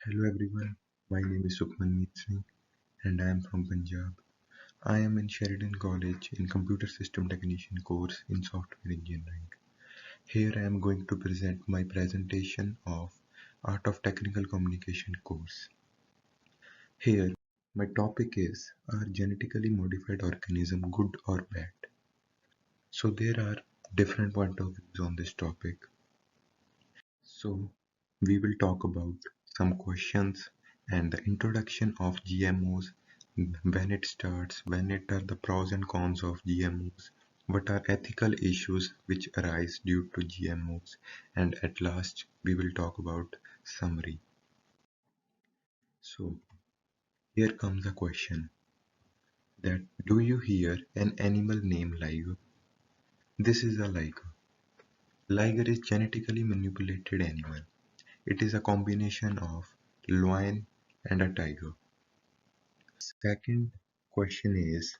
Hello everyone, my name is Sukhmanmeet Singh and I am from Punjab. I am in Sheridan College in Computer System Technician course in Software Engineering. Here I am going to present my presentation of Art of Technical Communication course. Here my topic is, are genetically modified organisms good or bad? So there are different point of views on this topic. So we will talk about some questions and the introduction of GMOs, when it starts, when it are the pros and cons of GMOs, what are ethical issues which arise due to GMOs, and at last we will talk about summary. So here comes a question that, do you hear an animal named liger? This is a liger. Liger is genetically manipulated animal. It is a combination of lion and a tiger. Second question is,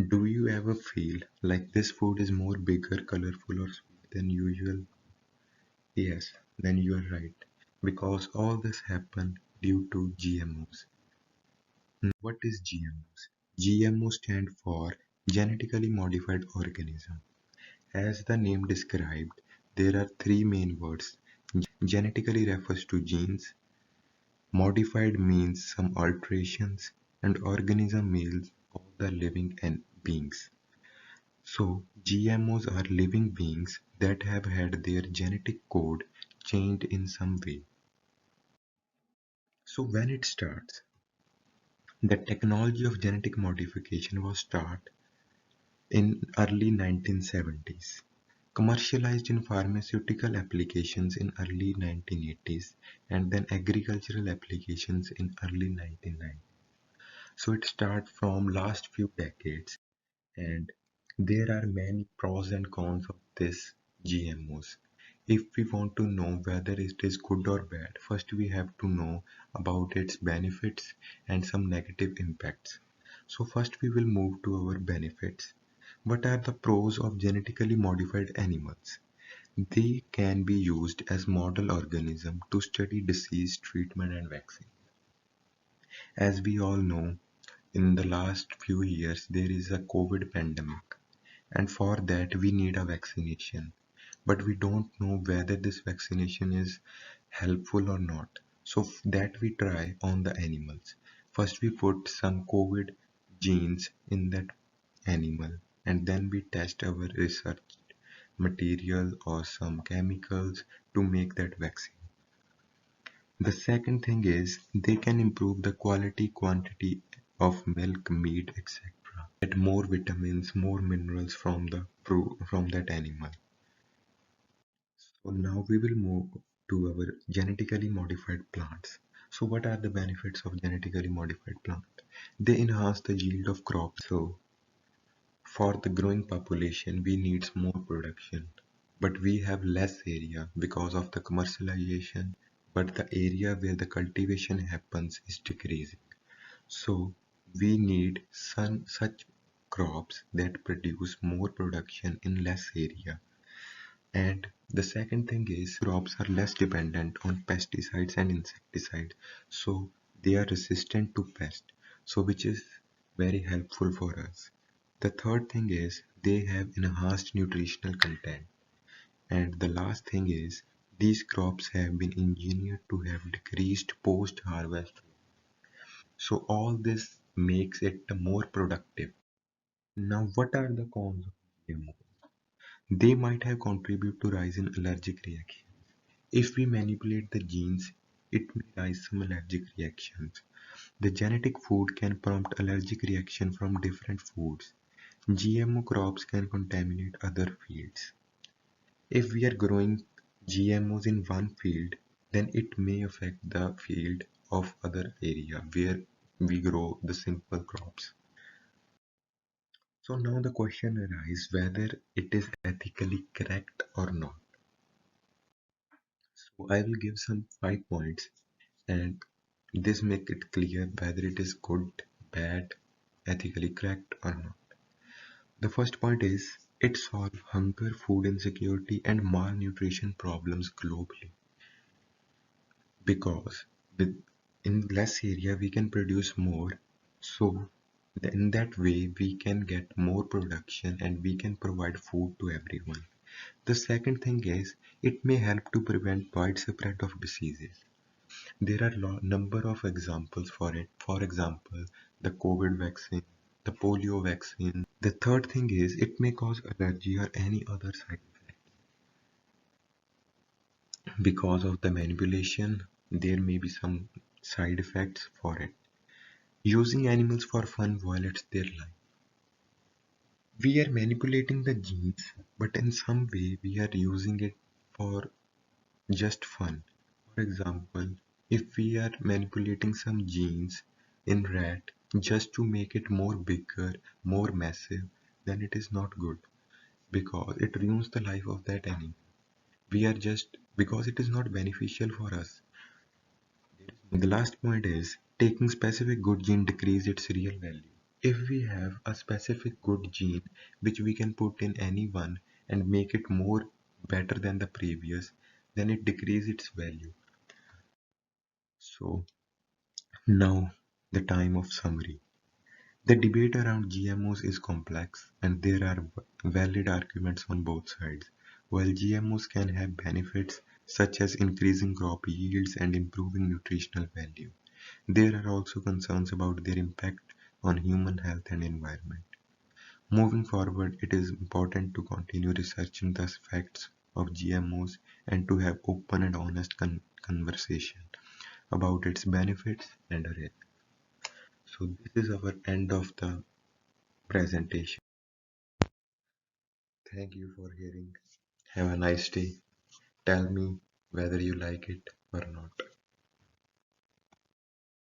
do you ever feel like this food is more bigger, colorful or sweet than usual? Yes, then you are right. Because all this happened due to GMOs. What is GMOs? GMO stand for genetically modified organism. As the name described, there are three main words. Genetically refers to genes, modified means some alterations, and organism means all the living and beings. So GMOs are living beings that have had their genetic code changed in some way. So when it starts, the technology of genetic modification was started in early 1970s, commercialized in pharmaceutical applications in early 1980s, and then agricultural applications in early 1990s. So it starts from last few decades, and there are many pros and cons of this GMOs. If we want to know whether it is good or bad, first we have to know about its benefits and some negative impacts. So first we will move to our benefits. What are the pros of genetically modified animals? They can be used as model organism to study disease, treatment and vaccine. As we all know, in the last few years there is a COVID pandemic, and for that we need a vaccination, but we don't know whether this vaccination is helpful or not. So that we try on the animals. First we put some COVID genes in that animal, and then we test our research material or some chemicals to make that vaccine. The second thing is, they can improve the quality, quantity of milk, meat, etc. Get more vitamins, more minerals from that animal. So now we will move to our genetically modified plants. So what are the benefits of genetically modified plant? They enhance the yield of crops. So for the growing population, we need more production, but we have less area because of the commercialization, but the area where the cultivation happens is decreasing. So we need such crops that produce more production in less area. And the second thing is, crops are less dependent on pesticides and insecticides, so they are resistant to pests, so which is very helpful for us. The third thing is, they have enhanced nutritional content. And the last thing is, these crops have been engineered to have decreased post-harvest. So all this makes it more productive. Now, what are the cons of GMO? They might have contributed to rise in allergic reactions. If we manipulate the genes, it may rise some allergic reactions. The genetic food can prompt allergic reaction from different foods. GMO crops can contaminate other fields. If we are growing GMOs in one field, then it may affect the field of other area where we grow the simple crops. So now the question arises whether it is ethically correct or not. So I will give some 5 points, and this make it clear whether it is good, bad, ethically correct or not. The first point is, it solves hunger, food insecurity and malnutrition problems globally. because with in less area we can produce more, so in that way we can get more production and we can provide food to everyone. The second thing is it may help to prevent widespread of diseases. There are number of examples for it. For example, the COVID vaccine, the polio vaccine. The third thing is it may cause allergy or any other side effect. Because of the manipulation, there may be some side effects for it. Using animals for fun violates their life. We are manipulating the genes, but in some way we are using it for just fun. For example, if we are manipulating some genes in rat just to make it more bigger, more massive, then it is not good because it ruins the life of that animal. We are just because it is not beneficial for us. The last point is taking specific good gene decrease its real value. If we have a specific good gene which we can put in anyone and make it more better than the previous, then it decreases its value. So now the time of summary. The debate around GMOs is complex and there are valid arguments on both sides. While GMOs can have benefits such as increasing crop yields and improving nutritional value, there are also concerns about their impact on human health and environment. Moving forward, it is important to continue researching the effects of GMOs and to have open and honest conversation about its benefits and risks. So this is our end of the presentation. Thank you for hearing. Have a nice day. Tell me whether you like it or not.